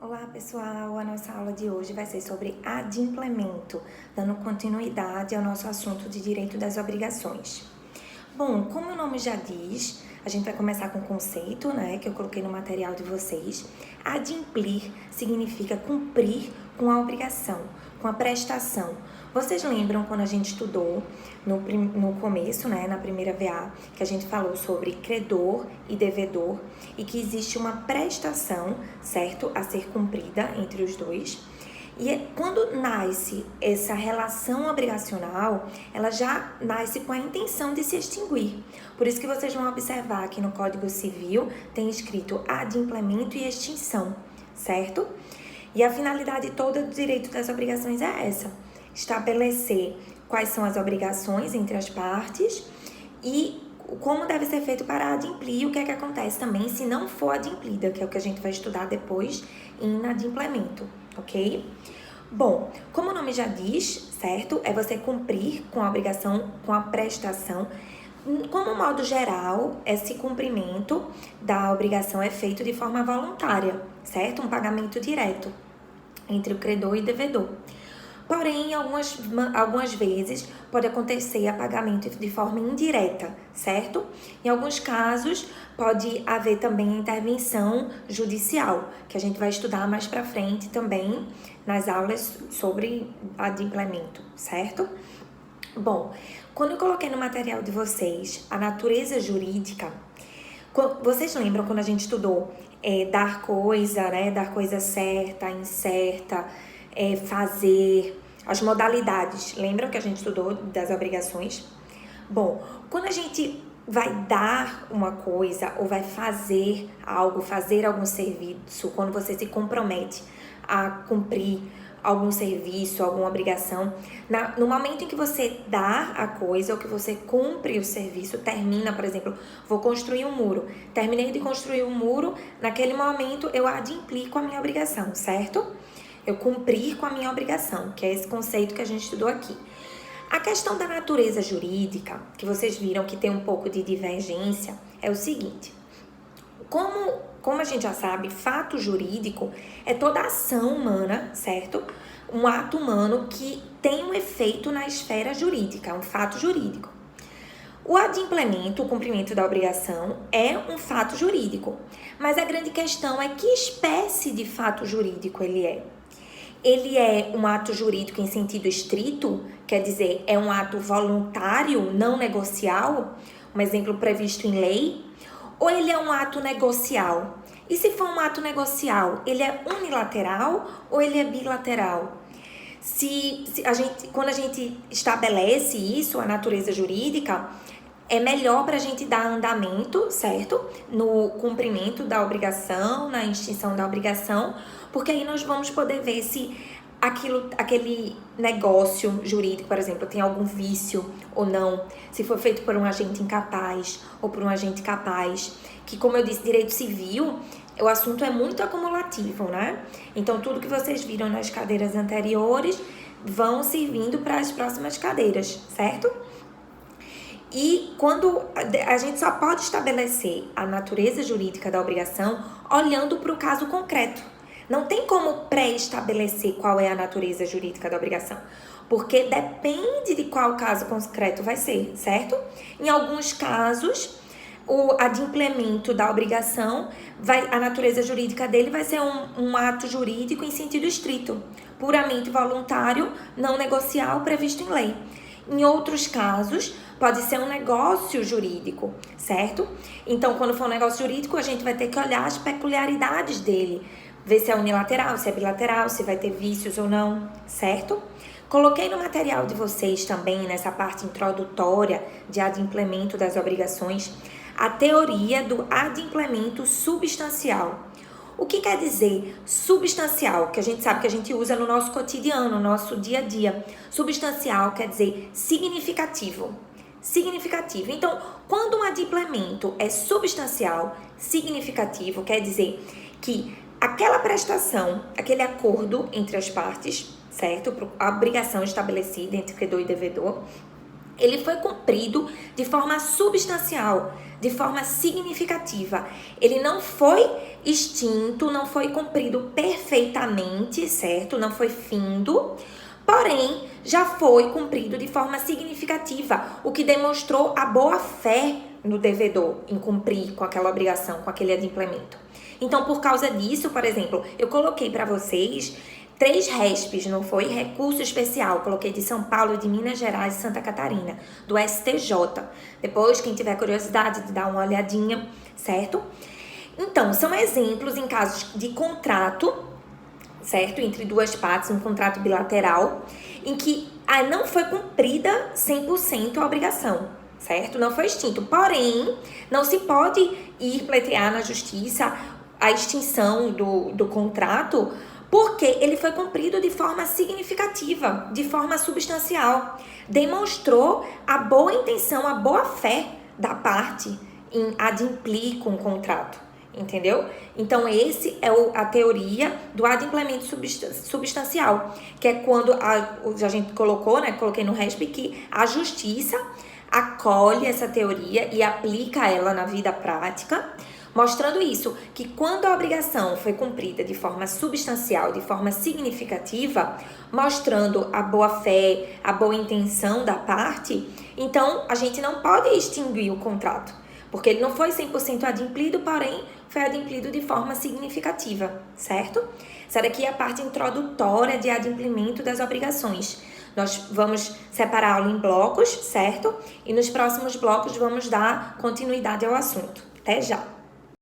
Olá pessoal, a nossa aula de hoje vai ser sobre adimplemento, dando continuidade ao nosso assunto de direito das obrigações. Bom, como o nome já diz, a gente vai começar com o conceito, que eu coloquei no material de vocês. Adimplir significa cumprir com a obrigação, com a prestação. Vocês lembram quando a gente estudou no começo, na primeira VA, que a gente falou sobre credor e devedor e que existe uma prestação, certo, a ser cumprida entre os dois. E quando nasce essa relação obrigacional, ela já nasce com a intenção de se extinguir. Por isso que vocês vão observar que no Código Civil tem escrito adimplemento e extinção, certo? E a finalidade toda do direito das obrigações é essa: estabelecer quais são as obrigações entre as partes e como deve ser feito para adimplir, o que é que acontece também se não for adimplida, que é o que a gente vai estudar depois em inadimplemento, ok? Bom, como o nome já diz, certo? É você cumprir com a obrigação, com a prestação. Como modo geral, esse cumprimento da obrigação é feito de forma voluntária, certo? Um pagamento direto entre o credor e devedor. Porém, algumas vezes pode acontecer a pagamento de forma indireta, certo? Em alguns casos, pode haver também intervenção judicial, que a gente vai estudar mais pra frente também nas aulas sobre adimplemento, certo? Bom, quando eu coloquei no material de vocês a natureza jurídica, vocês lembram quando a gente estudou dar coisa certa, incerta, fazer, as modalidades, lembram que a gente estudou das obrigações? Bom, quando a gente vai dar uma coisa ou vai fazer algo, fazer algum serviço, quando você se compromete a cumprir algum serviço, alguma obrigação, no momento em que você dá a coisa ou que você cumpre o serviço, termina, por exemplo, vou construir um muro, terminei de construir um muro, naquele momento eu adimplir com a minha obrigação, certo? Eu cumprir com a minha obrigação, que é esse conceito que a gente estudou aqui. A questão da natureza jurídica, que vocês viram que tem um pouco de divergência, é o seguinte: como a gente já sabe, fato jurídico é toda ação humana, certo? Um ato humano que tem um efeito na esfera jurídica, um fato jurídico. O adimplemento, o cumprimento da obrigação, é um fato jurídico, mas a grande questão é que espécie de fato jurídico ele é. Ele é um ato jurídico em sentido estrito, quer dizer, é um ato voluntário, não negocial, um exemplo previsto em lei, ou ele é um ato negocial? E se for um ato negocial, ele é unilateral ou ele é bilateral? Quando a gente estabelece isso, a natureza jurídica, é melhor para a gente dar andamento, certo? No cumprimento da obrigação, na extinção da obrigação, porque aí nós vamos poder ver se aquele negócio jurídico, por exemplo, tem algum vício ou não, se foi feito por um agente incapaz ou por um agente capaz, que, como eu disse, direito civil, o assunto é muito acumulativo, Então, tudo que vocês viram nas cadeiras anteriores vão servindo para as próximas cadeiras, certo? E quando a gente só pode estabelecer a natureza jurídica da obrigação olhando para o caso concreto. Não tem como pré-estabelecer qual é a natureza jurídica da obrigação, porque depende de qual caso concreto vai ser, certo? Em alguns casos, o adimplemento da obrigação, a natureza jurídica dele vai ser um ato jurídico em sentido estrito, puramente voluntário, não negocial, previsto em lei. Em outros casos, pode ser um negócio jurídico, certo? Então, quando for um negócio jurídico, a gente vai ter que olhar as peculiaridades dele, ver se é unilateral, se é bilateral, se vai ter vícios ou não, certo? Coloquei no material de vocês também, nessa parte introdutória de adimplemento das obrigações, a teoria do adimplemento substancial. O que quer dizer substancial? Que a gente sabe que a gente usa no nosso cotidiano, no nosso dia a dia. Substancial quer dizer significativo. Significativo. Então, quando um adimplemento é substancial, significativo, quer dizer que aquela prestação, aquele acordo entre as partes, certo? A obrigação estabelecida entre credor e devedor, ele foi cumprido de forma substancial, de forma significativa. Ele não foi extinto, não foi cumprido perfeitamente, certo? Não foi findo, porém, já foi cumprido de forma significativa, o que demonstrou a boa-fé no devedor em cumprir com aquela obrigação, com aquele adimplemento. Então, por causa disso, por exemplo, eu coloquei para vocês 3 RESPs, não foi? Recurso especial, coloquei de São Paulo, de Minas Gerais e Santa Catarina, do STJ. Depois, quem tiver curiosidade de dar uma olhadinha, certo? Então, são exemplos em casos de contrato, certo? Entre duas partes, um contrato bilateral, em que não foi cumprida 100% a obrigação, certo? Não foi extinto. Porém, não se pode ir pleitear na justiça a extinção do contrato, porque ele foi cumprido de forma significativa, de forma substancial. Demonstrou a boa intenção, a boa fé da parte em adimplir com o contrato, entendeu? Então, esse é a teoria do adimplemento substancial, que é quando a gente colocou, né? Coloquei no RESP que a justiça acolhe essa teoria e aplica ela na vida prática, mostrando isso, que quando a obrigação foi cumprida de forma substancial, de forma significativa, mostrando a boa-fé, a boa intenção da parte, então a gente não pode extinguir o contrato, porque ele não foi 100% adimplido, porém foi adimplido de forma significativa, certo? Essa daqui é a parte introdutória de adimplemento das obrigações. Nós vamos separar aula em blocos, certo? E nos próximos blocos vamos dar continuidade ao assunto. Até já!